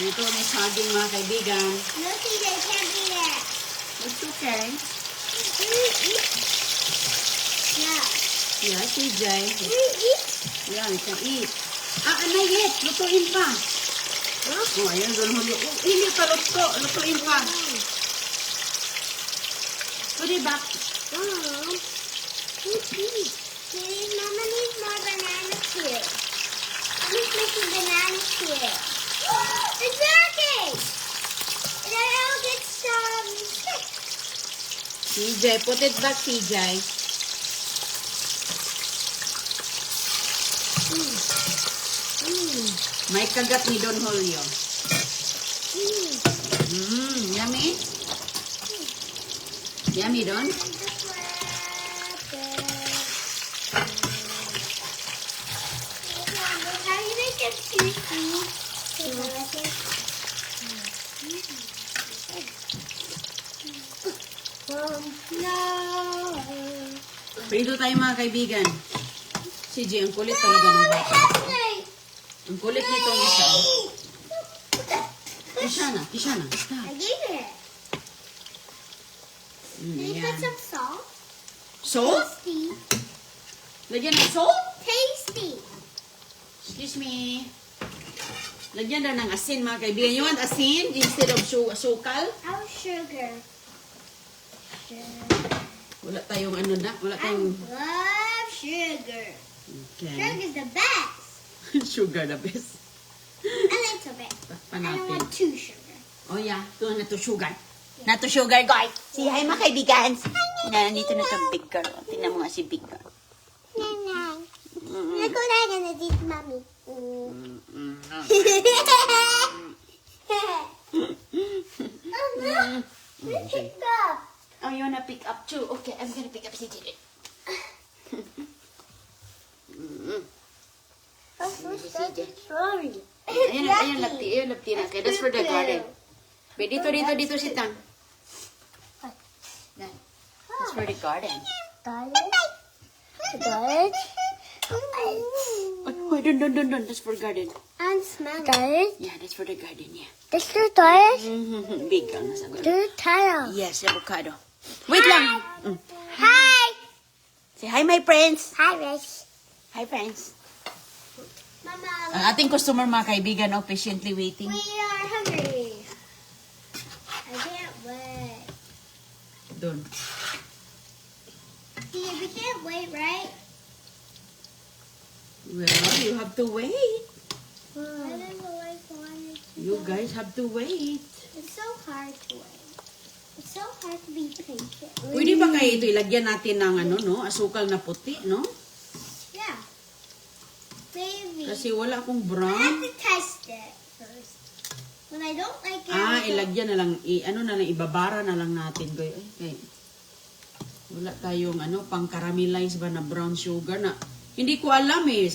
Ito may saging mga kaibigan. No, TJ, can't be that. It's okay. Yeah. Yeah, CJ. Eat. Yeah, we can eat. Ano yet? Lutuin pa. Oh, ayan, doon mo. Hindi pa luto. Lutuin pa. Put it back. Mom, please. Mama needs more bananas here. Mommy's making bananas here. It's working! And then I'll get some sick. CJ, put it back, CJ. May kagat ni Don Julio. Yummy? Yummy, Don? How do you make it juicy? No. Prito tayo mga kaibigan. CJ, ang kulit talaga ng bata. Ang kulit nitong isa. Kishana. Stop. I gave it. Can you put Ayan. some salt? Salt? Tasty. Lagyan ng salt? Tasty. Excuse me. Lagyan daw ng asin mga kaibigan. You want asin instead of sukal? How sugar? Wala tayong ano na. Wala I tayong... love sugar. Okay. Sugar's the best. Sugar the best. A little bit. Takpan I don't natin. want too sugar. Oh yeah. Ito na to sugar. Na to sugar, guys. Say hi mga kaibigan. Nandito na to big girl. Tingnan mo nga si big girl. Nanay. Look what I'm gonna do to mommy. Oh no! Let's pick up. Oh, you wanna pick up too? Okay, I'm gonna pick up si Jilly. Oh, who's that? Sorry. Ayan, lapti na. Okay, that's for the garden. Wait, dito si Tang. Yan. That's for the garden. Garlic. Oh, don't. That's for garden. And smell garlic. Yeah, that's for the garden, yeah. That's the garlic. Big ang nasagot. The tile. Yes, avocado. Wait lang. Hi. Say hi, my friends. Hi, Rich. Hi, friends. Mama, Ang ating customer, mga kaibigan, oh, patiently waiting. we are hungry. I can't wait. Doon. See, we can't wait, right? Well, you have to wait. I didn't always wanted to. You guys have to wait. It's so hard to wait. It's so hard to be patient. Pwede ba kayo ito ilagyan natin ng ano, no? Asukal na puti, no? Yeah. Baby. Kasi wala akong I have brown. to test it first. When I don't like it, Ah, I don't- ilagyan na lang, ano na lang, ibabara na lang natin. Okay. Wala tayong ano, pang-caramelize ba na brown sugar na. Hindi ko alam eh.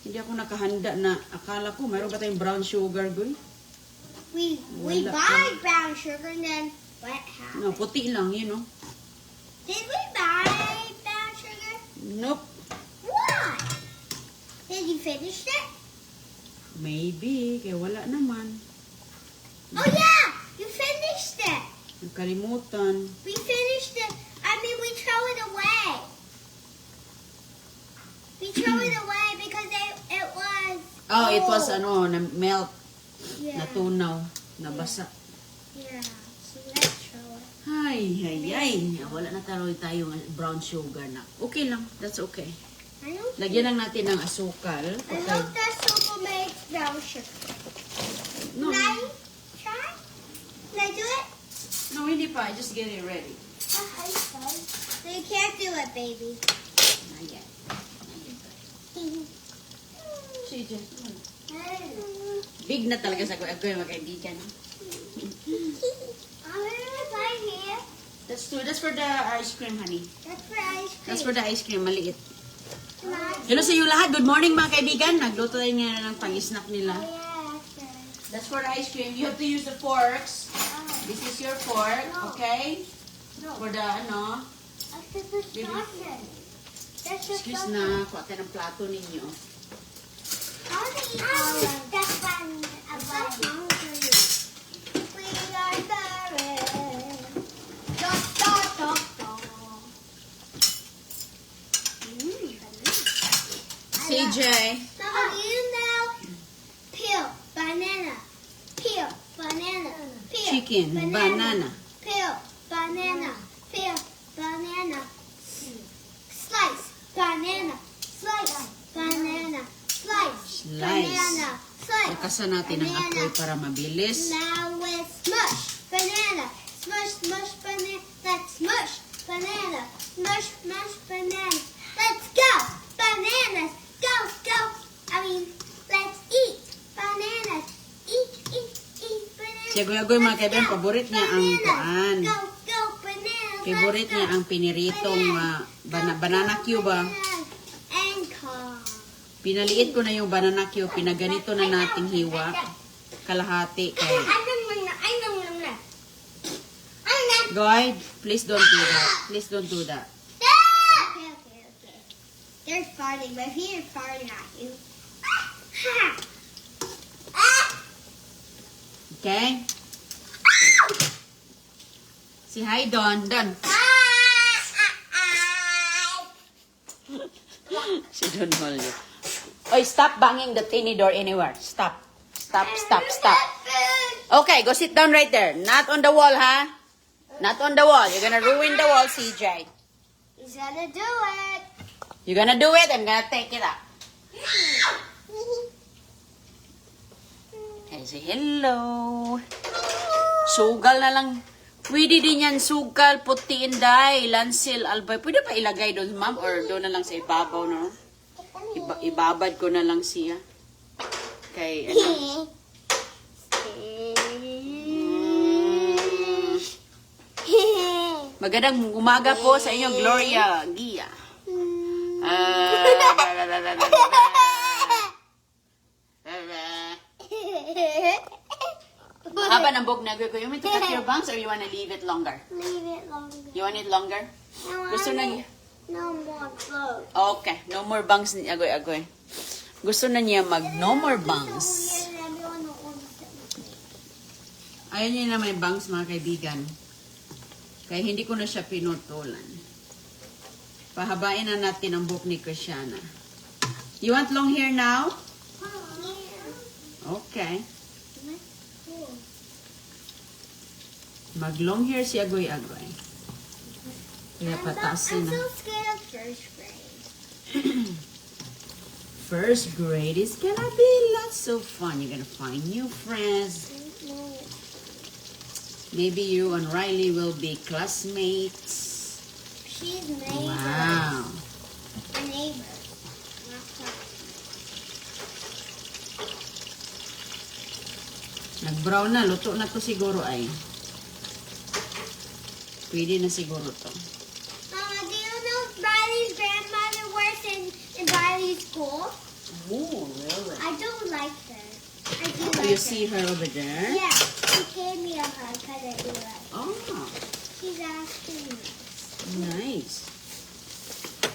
Hindi ako nakahanda na akala ko mayroon ba tayong brown sugar, goy? we Wala buy brown sugar and then what happened? No, puti lang yun, no? Did we buy brown sugar? Nope. Why? Did you finish it? Maybe, kaya wala naman. Oh yeah, you finished it. Nagkalimutan. We finished it. I mean, we throw it away. We throw it away because it was. Oh, it was cold. ano, na melt, Yeah. natunaw, nabasa. Yeah. So let's throw it. Ay. Wala na tayong brown sugar na. Okay lang, that's okay. I don't. Lagyan lang natin ng asukal. I Okay. hope that super makes brown sugar. No, Can I try? Can I do it? no, hindi pa. Just get it ready. Okay. So you can't do it, baby. Not yet. CJ, big na talaga sa ako yung magkaibigan. Right here. That's for the ice cream, honey. That's for ice cream. That's for the ice cream, maliit. Can I? Hello sa iyo lahat. Good morning mga kaibigan. Nagluto tayo nga ng pang-snack nila. Oh yeah, that's right. That's for the ice cream. You have to use the forks. This is your fork, okay? For the ano. That's just the sausage. That's just Excuse na, kuha tayo ng plato ninyo. I want to eat all of that one. so hungry. We are buried. Dot, dot, dot, dot. CJ. Mama, do you know peel, banana, peel, banana, peel, Chicken, banana. peel, banana, peel, banana, slice, banana, slice, banana, slice, banana, slice. Lakasan natin ang apoy para mabilis. Now let's smush banana, smush, smush banana, let's smush banana, smush, smush banana. Let's go, bananas, go, go. Let's eat bananas, eat, eat, eat bananas. Si Agoy-Agoy mga kaibigan, paborit niya ang kuan. Go, go, bananas. Favorite niya ang piniritong banana cube. And corn. Pinaliit ko na yung banana cube, pinaganito na nating hiwa. Kalahati kay. Goy, please don't do that. Please don't do that. Okay. They're farting, but he's farting at you. Okay? Si hi, Don. Don. Si Don Julio. Oy, stop banging the tiny door anywhere. Stop. Stop, stop, stop. Okay, go sit down right there. Not on the wall, ha? Not on the wall. You're gonna ruin the wall, CJ. He's gonna do it. You're gonna do it, I'm gonna take it up. Okay, say hello. Sugal na lang. Pwede din yan, sugal, puti, inday, lansil, albay. Pwede pa ilagay doon, ma'am? Or doon na lang sa ibabaw, no? Ibabad ko na lang siya. Okay, ano? Magandang umaga po sa inyo, Gloria Gia. Haba ng buhok na you want to cut your bangs or you wanna leave it longer? Leave it longer. You want it longer? No, Gusto na niya. No more clothes. Okay, no more bangs ni Agoy-Agoy. Gusto na niya mag no more bangs. Ayaw niya na may bangs, mga kaibigan. Kaya hindi ko na siya pinutulan. Pahabain na natin ang buhok ni Christiana. You want long hair now? Okay. Mag long hair si Agoy-Agoy. Kaya pataasin I'm na. so scared of first grade. First grade is gonna be lots of fun. You're gonna find new friends. Maybe you and Riley will be classmates. She's neighbors. Wow. We're neighbors. Not classmates. Nag-brown na. Luto na to siguro ay. Pwede na siguro to. Mama, do you know Riley's grandmother works in Riley's school? Oh, really? I don't like her. I do Do like you her. see her over there? Yeah, she gave me a hug because I do like her. Oh, She's asking me. nice.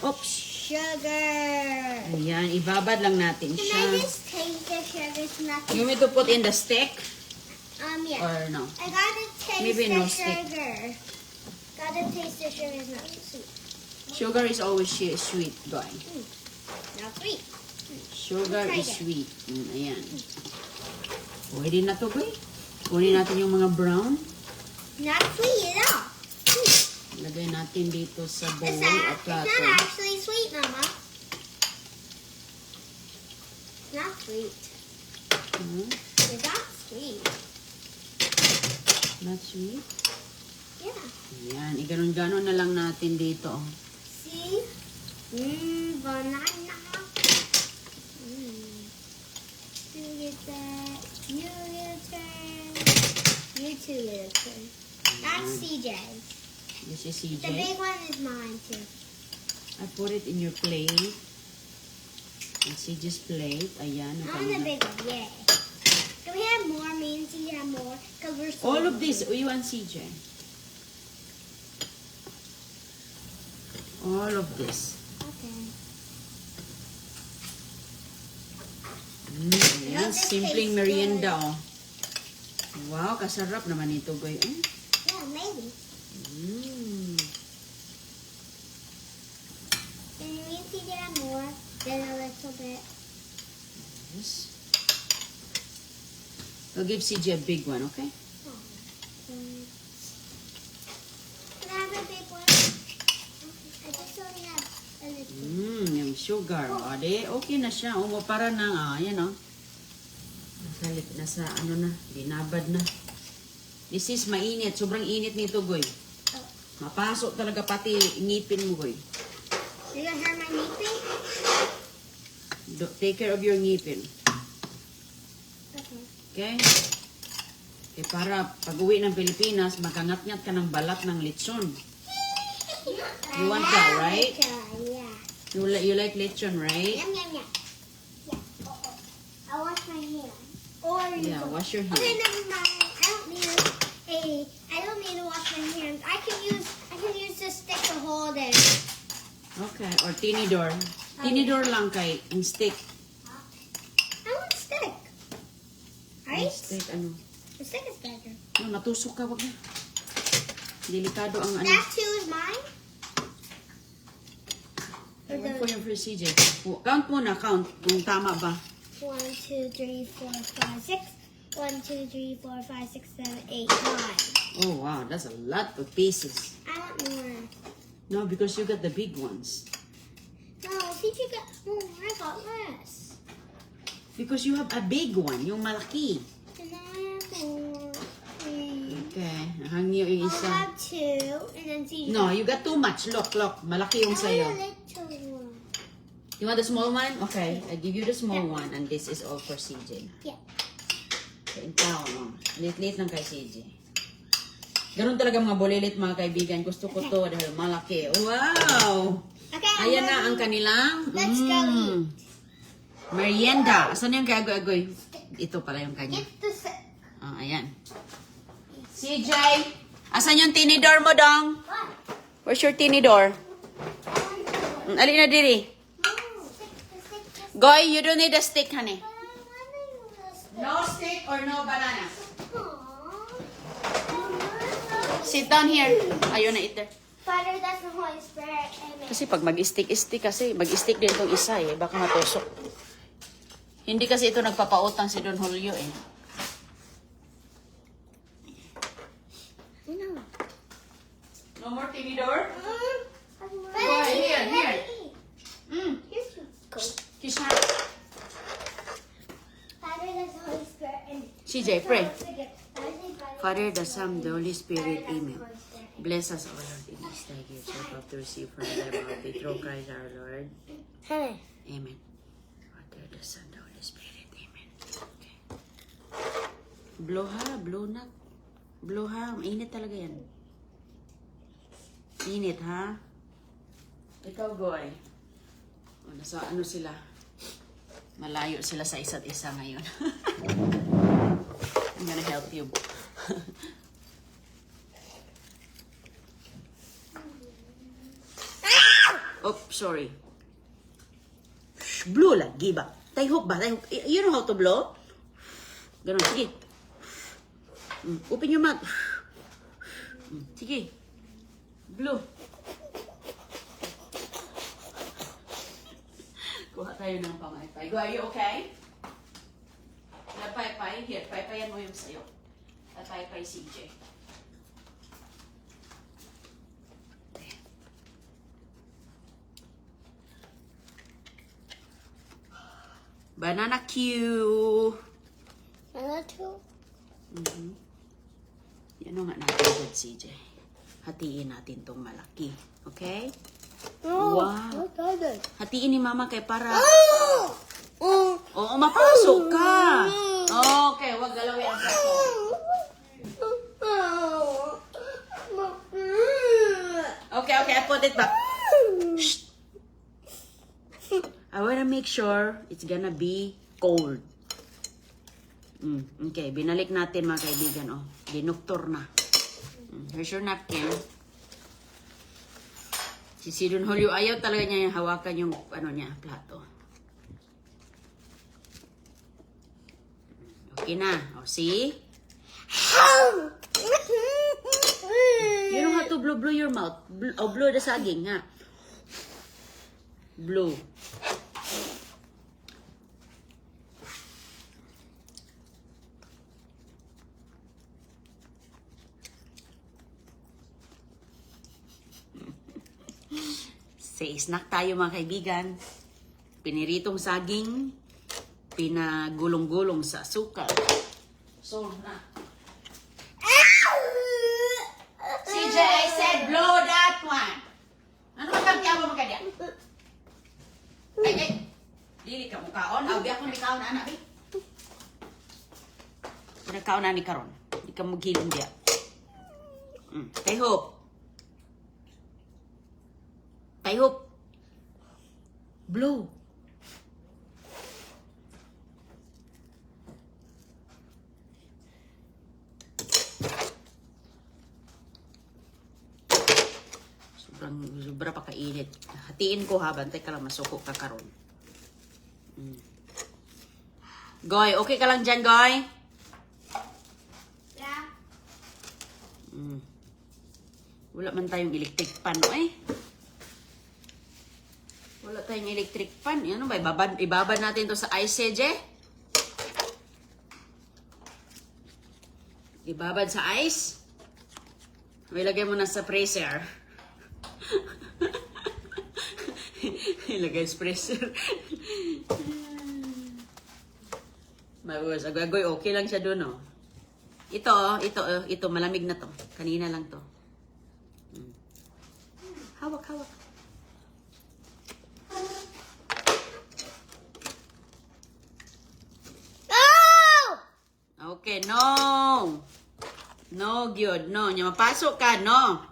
Oops. Sugar. Ayan, ibabad lang natin Can I siya. just taste the sugar? It's nothing. You want me to put in the stick? Yeah. Or no? I gotta taste Maybe the no stick. sugar. Gotta taste the sugar. It's not sweet. Sugar is always sweet, guy. Not sweet. Sugar Try is that. sweet. Ayan. Pwede na to, guy. Kunin natin yung mga brown. Not sweet at all. Lagay natin dito sa bowl It's at not plato. actually sweet, Mama. Not sweet. Hmm? It's not sweet. Not sweet? Yeah. Ayan, iganon-ganon na lang natin dito. See? Banana. You get that. You get a turn. You two get a turn. That's CJ's. This is The CJ. big one is mine too. I put it in your plate. And CJ's plate. Ayan. I want the big one. Yay. Can we have more? Me and CJ have more? Because we're so All of this, you want CJ? All of this. Okay. Ayan, simpleng merienda, oh. Wow, kasarap naman ito, Goy. Yeah, maybe. Mm. And you need to get more than a little bit. Yes. I'll give CJ a big one, okay? Can I have a big one? I just only have a little. Yung sugar. O, di, okay na siya. O, para na, ayan, o. Nasa, ano na, binabad na. This is mainit. Sobrang init nito, Goy. Oh. Mapasok talaga pati ngipin mo, Goy. You gonna hurt my knee? Take care of your ngipin. Okay. Okay? Okay, para pag-uwi ng Pilipinas, makangat-ngat ka ng balat ng lechon. You want that, right? Yeah. You like lechon, right? Yum, yum, yum. Yeah. I'll wash my hands. Or you Yeah, go- wash your Okay, hands. never mind. I don't need to wash my hands. I can use this stick to hold it. Okay, or tinidor. Tinidor lang kay, ang stick. I want stick. Right? Stick, ano. The stick is better. No, natusok ka, wag na. Delikado ang ano. That two is mine. Or Wait for the your first CJ. Count muna, count. Kung tama ba. 1, 2, 3, 4, 5, 6. 1, 2, 3, 4, 5, 6, 7, 8, 9. Oh, wow, that's a lot of pieces. I want more. No, because you got the big ones. No, see, you got more. I got less. Because you have a big one, yung malaki. And I have more. Okay, hangyo yung I'll isa. have two, and then see. No, you got too much. Look, malaki yung I sa'yo. want a little one. You want the small one? Okay, I give you the small one and this is all for CJ. Yeah. Okay, ikaw, no? Lit-lit lang kay CJ. Ganun talaga mga bulilit, mga kaibigan. Gusto ko to dahil malaki. Wow! Okay, I'm Ayan na ready. ang kanilang Let's go eat. merienda. Saan yung kay Agoy? Ito pala yung kanya. Get the stick. Ayan. CJ! Asan yung tinidor mo, dong? What? Where's your tinidor? Alin na diri? No, stick, the stick, the stick. Goy, you don't need a stick, honey. But I want to use the stick. No stick or no banana? Aww. Sit down here. Ayun na ito. Father, that's the Holy Spirit. Amen. Kasi pag mag-stick kasi, mag-stick din itong isa eh. Baka matusok. Hindi kasi ito nagpapautang si Don Julio eh. No. No more tinidor? But here, here. Here's your goat. Kiss her. Father, that's the Holy Spirit. Amen. CJ, pray. Father, Father, the Son, the Holy Spirit, Amen. Bless us, O Lord, in this thy gifts, help to receive from thy bounty through Christ our Lord. Hey. Amen. Father, the Son, the Holy Spirit, Amen. Okay. Blow ha, blow na. Blow ha, mainit talaga yan. Init ha. Ikaw, Goy. O, nasa ano sila? Malayo sila sa isa't isa ngayon. I'm gonna help you. Oh, sorry. Shh, blow lagi ba? Tayhok ba? Tayhok. You know how to blow? Ganun, sige. Open your mouth. Sige. Blow. Kuha tayo ng pamaypay. Go, are you okay? Paypay. Here, paypayan mo yung sayo. Paypay CJ. Banana Q. Another two? Yan o nga natin, CJ. Hatiin natin tong malaki. Okay? No. Wow. Look at it. Hatiin ni Mama kay para... Oh. Oo, mapasok ka. Okay, wag galawin ang plato. Okay, I put it back. Shh. I wanna make sure it's gonna be cold. Okay, binalik natin mga kaibigan. Oh, dinuktor na. Here's your napkin. Si Don Julio, ayaw talaga niya yung hawakan yung ano niya, plato. Okay na. O, see? You know how to blow your mouth. Blow the saging, ha? Blow. Sa snack tayo mga kaibigan. Piniritong saging, pinagulong-gulong sa asukal. So, na. CJ, I said blow that one. Ano magkamtiyaw mo magkadya? Ay. Dili ka mukaon. Abi ako ni kaon anak, eh. Pinagkaon na ni karon. Di ka maghilom diya. Kay Hope. Kay Hope. Blow. Sobra pa kainit. Hatiin ko ha, bantay ka lang masuko ka karon. Goy, okay ka lang dyan, Goy? Yeah. Wala man tayong electric pan, eh. Wala tayong electric pan. Ano ba, ibabad natin to sa ice, je? Ibabad sa ice? Ilagay mo na sa freezer. Ilagay sa freezer. Mabuwas. Agoy, okay lang siya doon, oh. Ito, malamig na to. Kanina lang to. Hawak. Okay, no. No, good. No, nya mapasok ka, no.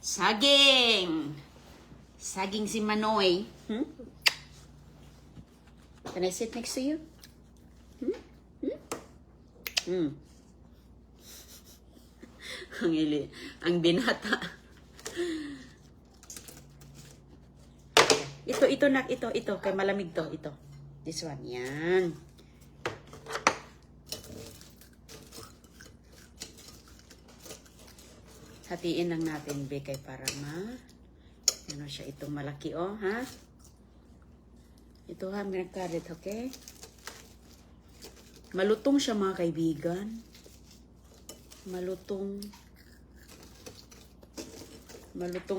Saging. Saging si Manoy. Can I sit next to you? Ang binata. Ito nak, ito. Kay malamig to, ito. This one, yan. Hatiin lang natin, Bekay, para ano siya, itong malaki, oh, ha? Ito, ha, minagkarit, okay? Malutong siya, mga kaibigan. Malutong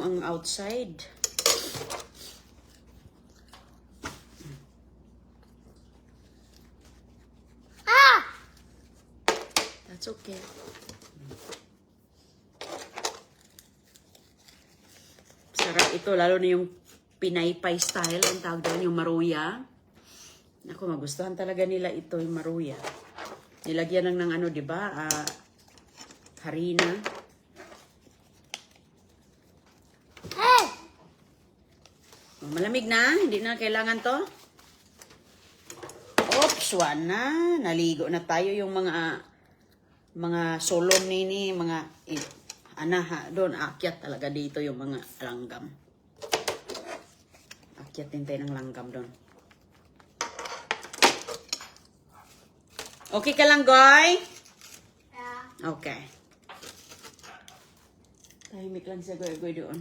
ang outside. That's okay. Sarap ito, lalo na yung pinaypay style, ang tawag doon, yung maruya. Naku, magustuhan talaga nila ito, yung maruya. Nilagyan lang ng ano, di ba? Harina. Malamig na, hindi na kailangan to. Oops, na. Naligo na tayo yung mga solon nini, mga doon, akyat talaga dito yung mga langgam. Akyat din tayo ng langgam doon. Okay ka lang, Goy? Yeah. Okay. Tahimik lang siya, Goy doon.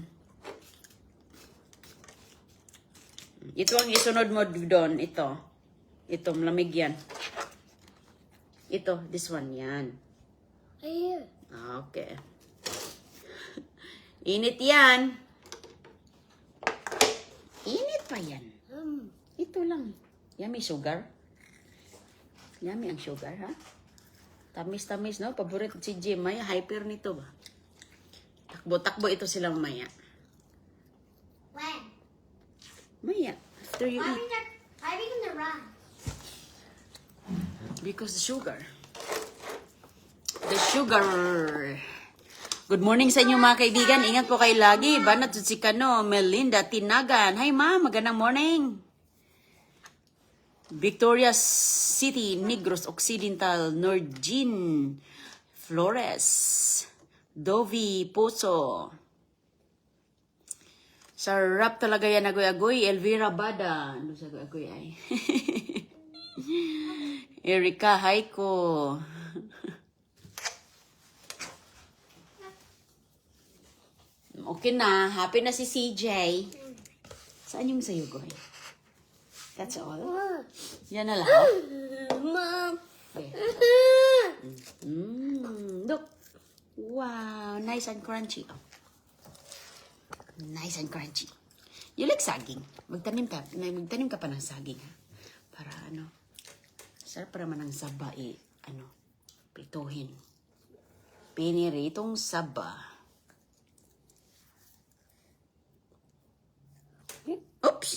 Ito ang isunod mo doon, ito. Ito, malamig yan. Ito, this one, yan. Here. Okay. Init yan. Init pa yan. Ito lang. Yummy sugar. Yummy ang sugar, ha? Tamis-tamis, no? Paborito si Jim. Maya, hyper nito ba? Takbo-takbo ito sila mamaya. When? Maya, after you eat. Why are we gonna run? Because the sugar. The sugar. Good morning sa inyo mga kaibigan. Ingat po kayo lagi. Banat si Kano, Melinda Tinagan. Hi ma, magandang morning. Victoria City, Negros Occidental, Norgin Flores, Dovi Poso, Sarap talaga yan, agoy-agoy. Elvira Bada. Ano sa agoy-agoy ay? Erika Haiko. Okay na. Happy na si CJ. Saan yung sayo, Goy? That's all? Yan na lahat? Mom. Okay. Look. Wow. Nice and crunchy. Oh. Nice and crunchy. You like saging? Magtanim ka pa ng saging, ha? Para ano, sarap para man ang saba, prituhin. Piniritong saba. Oops!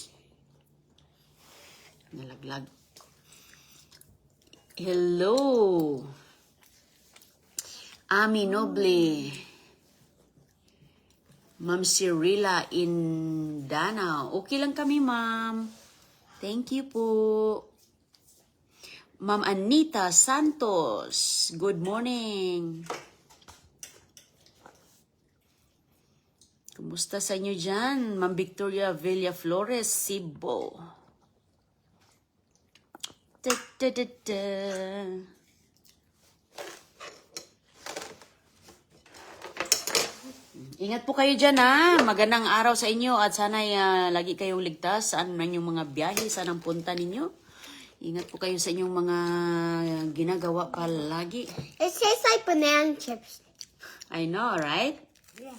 Nalaglag. Hello! Ami Noble. Ma'am Cirilla in Danao. Okay lang kami, ma'am. Thank you po. Ma'am Anita Santos. Good morning. Kumusta sa inyo dyan? Ma'am Victoria Villaflores, Cebu. Da-da-da-da. Ingat po kayo dyan, ha. Magandang araw sa inyo at sana lagi kayong ligtas saan man yung mga biyahe, saan ang punta ninyo. Ingat po kayo sa inyong mga ginagawa palagi. It tastes like banana chips. I know, right? Yeah.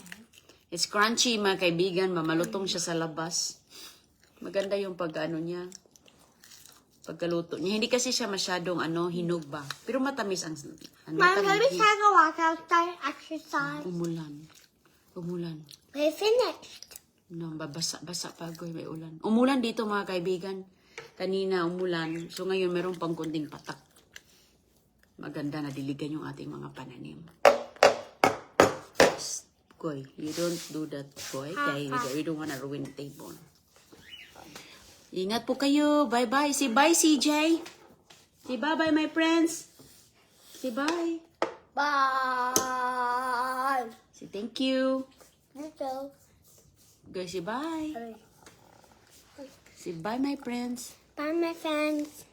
It's crunchy, mga kaibigan. Mamalutong siya sa labas. Maganda yung niya. Pagkaluto niya. Hindi kasi siya masyadong hinog ba. Pero matamis ang Mom, let me take a walk outside, exercise. Umulan. We finished. No, basa pa, Goy, may ulan. Umulan dito, mga kaibigan. Kanina umulan. So ngayon meron pang kunting patak. Maganda na diligan yung ating mga pananim. Goy, you don't do that, Goy. Dahil we don't wanna ruin the table. Ingat po kayo. Bye-bye. Say bye, CJ. Say bye-bye, my friends. Say bye. Bye. Say thank you. Hello. Goy, say bye. Say bye, my friends. Bye, my friends.